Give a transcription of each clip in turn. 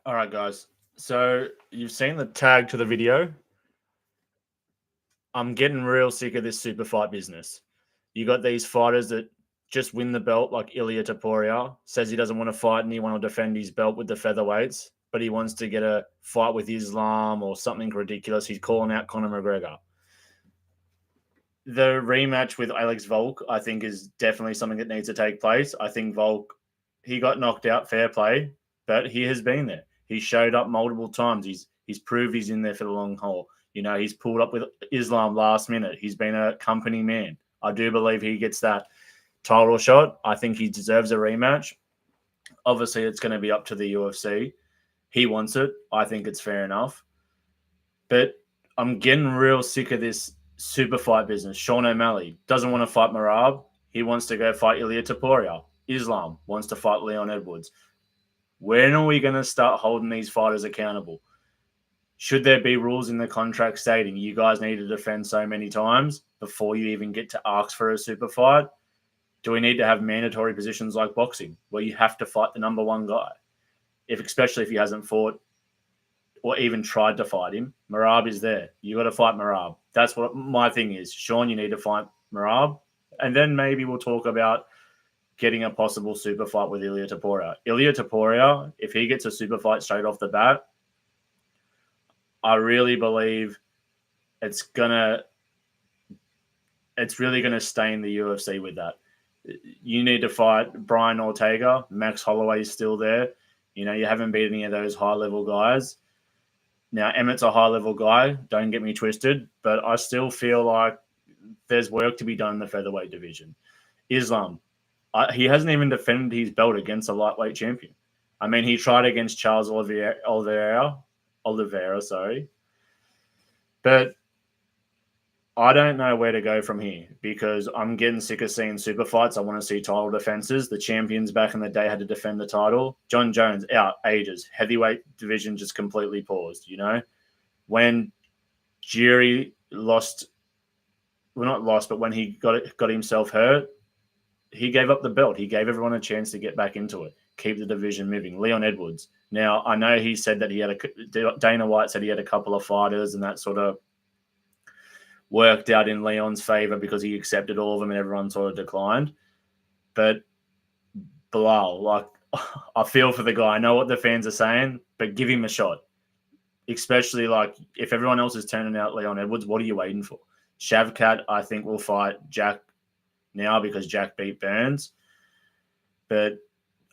All right, guys. So you've seen the tag to the video. I'm getting real sick of this super fight business. You got these fighters that just win the belt, like Ilya Taporia, says he doesn't want to fight and he want to defend his belt with the featherweights, but he wants to get a fight with Islam or something ridiculous. He's calling out Conor McGregor. The rematch with Alex Volk, I think, is definitely something that needs to take place. I think Volk, he got knocked out, fair play, but he has been there. He showed up multiple times. He's proved he's in there for the long haul. You know, he's pulled up with Islam last minute. He's been a company man. I do believe he gets that title shot. I think he deserves a rematch. Obviously, it's going to be up to the UFC. He wants it. I think it's fair enough. But I'm getting real sick of this super fight business. Sean O'Malley doesn't want to fight Marab. He wants to go fight Ilya Taporia. Islam wants to fight Leon Edwards. When are we going to start holding these fighters accountable? Should there be rules in the contract stating you guys need to defend so many times before you even get to ask for a super fight? Do we need to have mandatory positions like boxing where you have to fight the number one guy? Especially if he hasn't fought or even tried to fight him. Marab is there. You got to fight Marab. That's what my thing is. Sean, you need to fight Marab. And then maybe we'll talk about getting a possible super fight with Ilya Taporia. Ilya Taporia, if he gets a super fight straight off the bat, I really believe it's really gonna stain the UFC with that. You need to fight Brian Ortega. Max Holloway is still there. You know, you haven't beat any of those high-level guys. Now, Emmett's a high-level guy. Don't get me twisted. But I still feel like there's work to be done in the featherweight division. Islam, he hasn't even defended his belt against a lightweight champion. I mean, he tried against Charles Oliveira, sorry. But I don't know where to go from here because I'm getting sick of seeing super fights. I want to see title defenses. The champions back in the day had to defend the title. John Jones out ages. Heavyweight division just completely paused, you know? When Jiri lost, well, not lost, but when he got himself hurt, he gave up the belt. He gave everyone a chance to get back into it, keep the division moving. Leon Edwards. Now, I know he said that Dana White said he had a couple of fighters and that sort of worked out in Leon's favor because he accepted all of them and everyone sort of declined. But Bilal, like, I feel for the guy. I know what the fans are saying, but give him a shot. Especially, like, if everyone else is turning out Leon Edwards, what are you waiting for? Shavkat, I think, will fight Jack now because Jack beat Burns. But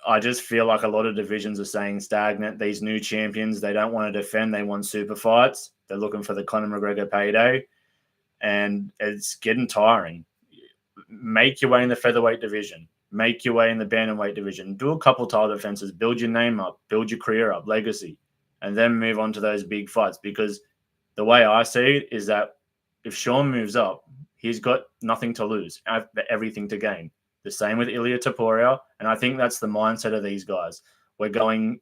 I just feel like a lot of divisions are staying stagnant. These new champions, they don't want to defend. They want super fights. They're looking for the Conor McGregor payday. And it's getting tiring. Make your way in the featherweight division. Make your way in the bantamweight division. Do a couple title defenses. Build your name up. Build your career up. Legacy. And then move on to those big fights. Because the way I see it is that if Sean moves up, he's got nothing to lose, everything to gain. The same with Ilya Taporia. And I think that's the mindset of these guys. We're going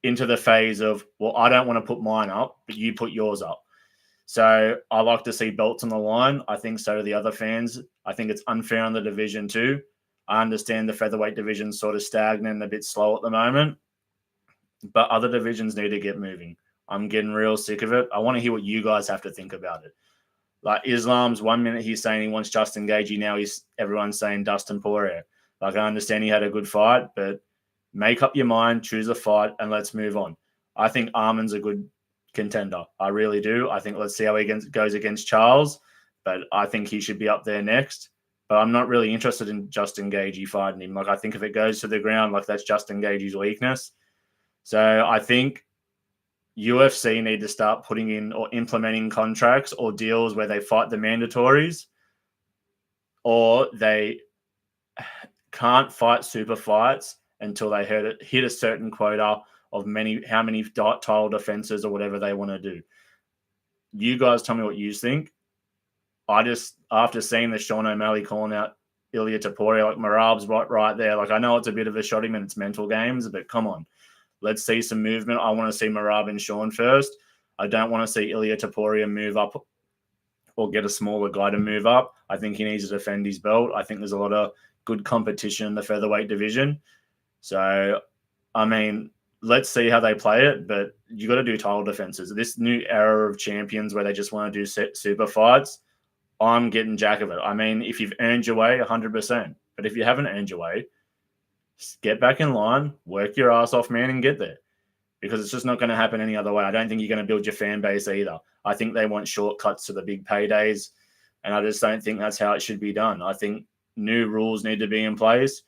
into the phase of, well, I don't want to put mine up, but you put yours up. So I like to see belts on the line. I think so do the other fans. I think it's unfair on the division too. I understand the featherweight division's sort of stagnant and a bit slow at the moment, but other divisions need to get moving. I'm getting real sick of it. I want to hear what you guys have to think about it. Like Islam's 1 minute he's saying he wants Justin Gaethje. Now everyone's saying Dustin Poirier. Like, I understand he had a good fight, but make up your mind, choose a fight, and let's move on. I think Arman's a good contender. I really do. I think let's see how he goes against Charles, but I think he should be up there next. But I'm not really interested in Justin Gaethje fighting him. Like, I think if it goes to the ground, like, that's Justin Gaethje's weakness. So I think UFC need to start putting in or implementing contracts or deals where they fight the mandatories, or they can't fight super fights until they hit a certain quota of how many title defenses or whatever they want to do. You guys tell me what you think. I just, after seeing the Sean O'Malley calling out Ilya Taporia, like, Marab's right there. Like, I know it's a bit of a shot him and it's mental games, but come on. Let's see some movement. I want to see Marab and Sean first. I don't want to see Ilya Taporia move up or get a smaller guy to move up. I think he needs to defend his belt. I think there's a lot of good competition in the featherweight division. So, I mean, let's see how they play it, but you got to do title defenses. This new era of champions where they just want to do super fights, I'm getting jack of it. I mean, if you've earned your way, 100%. But if you haven't earned your way, get back in line, work your ass off, man, and get there. Because it's just not going to happen any other way. I don't think you're going to build your fan base either. I think they want shortcuts to the big paydays, and I just don't think that's how it should be done. I think new rules need to be in place.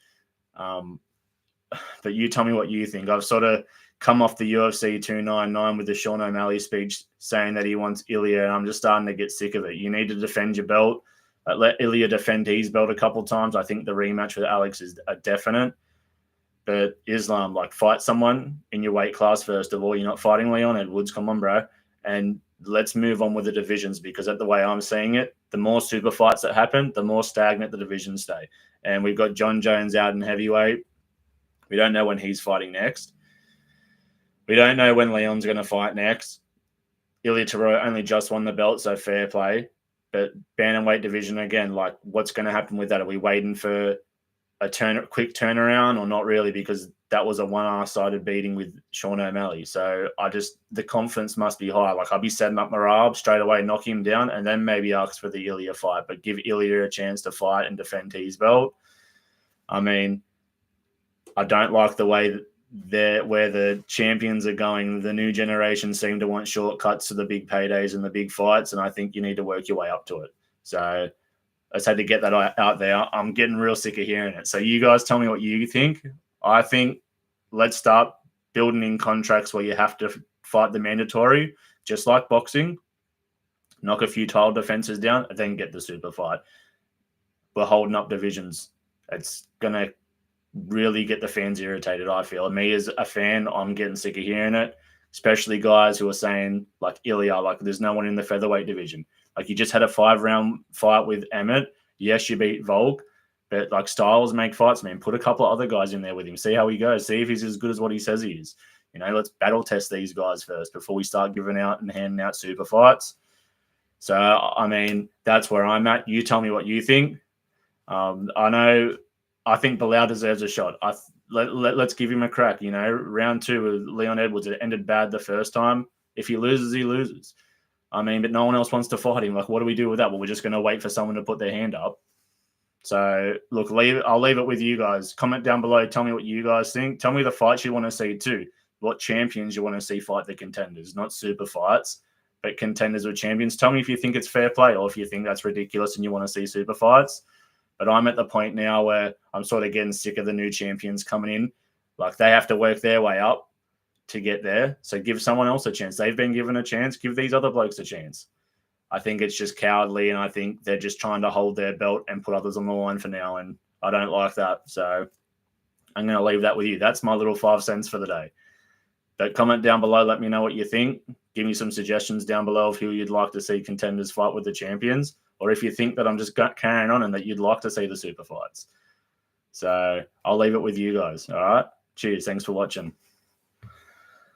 But you tell me what you think. I've sort of come off the UFC 299 with the Sean O'Malley speech saying that he wants Ilya, and I'm just starting to get sick of it. You need to defend your belt. Let Ilya defend his belt a couple of times. I think the rematch with Alex is a definite. But Islam, like, fight someone in your weight class first of all. You're not fighting Leon Edwards. Come on, bro. And let's move on with the divisions, because at the way I'm seeing it, the more super fights that happen, the more stagnant the divisions stay. And we've got John Jones out in heavyweight. We don't know when he's fighting next. We don't know when Leon's going to fight next. Ilya Taro only just won the belt, so fair play. But bantamweight division, again, like, what's going to happen with that? Are we waiting for a quick turnaround or not really? Because that was a one-sided beating with Sean O'Malley. So the confidence must be high. Like, I'll be setting up Merab straight away, knock him down, and then maybe ask for the Ilya fight. But give Ilya a chance to fight and defend his belt. I mean, I don't like the way that where the champions are going. The new generation seem to want shortcuts to the big paydays and the big fights, and I think you need to work your way up to it. So I just had to get that out there. I'm getting real sick of hearing it. So you guys tell me what you think. I think let's start building in contracts where you have to fight the mandatory, just like boxing. Knock a few title defenses down, and then get the super fight. We're holding up divisions. It's going to really get the fans irritated, I feel. Me as a fan, I'm getting sick of hearing it, especially guys who are saying, like Ilya, like, there's no one in the featherweight division. Like, you just had a 5-round fight with Emmett. Yes, you beat Volk, but, like, styles make fights, man. Put a couple of other guys in there with him. See how he goes. See if he's as good as what he says he is. You know, let's battle test these guys first before we start giving out and handing out super fights. So, I mean, that's where I'm at. You tell me what you think. I think Bilal deserves a shot. Let's give him a crack. You know, round 2 with Leon Edwards, it ended bad the first time. If he loses, he loses. I mean, but no one else wants to fight him. Like, what do we do with that? Well, we're just going to wait for someone to put their hand up. So, look, I'll leave it with you guys. Comment down below. Tell me what you guys think. Tell me the fights you want to see too. What champions you want to see fight the contenders. Not super fights, but contenders with champions. Tell me if you think it's fair play or if you think that's ridiculous and you want to see super fights. But I'm at the point now where I'm sort of getting sick of the new champions coming in. Like, they have to work their way up to get there. So give someone else a chance. They've been given a chance. Give these other blokes a chance. I think it's just cowardly, and I think they're just trying to hold their belt and put others on the line for now, and I don't like that. So I'm going to leave that with you. That's my little 5 cents for the day. But comment down below. Let me know what you think. Give me some suggestions down below of who you'd like to see contenders fight with the champions, or if you think that I'm just carrying on and that you'd like to see the super fights. So I'll leave it with you guys. All right. Cheers. Thanks for watching.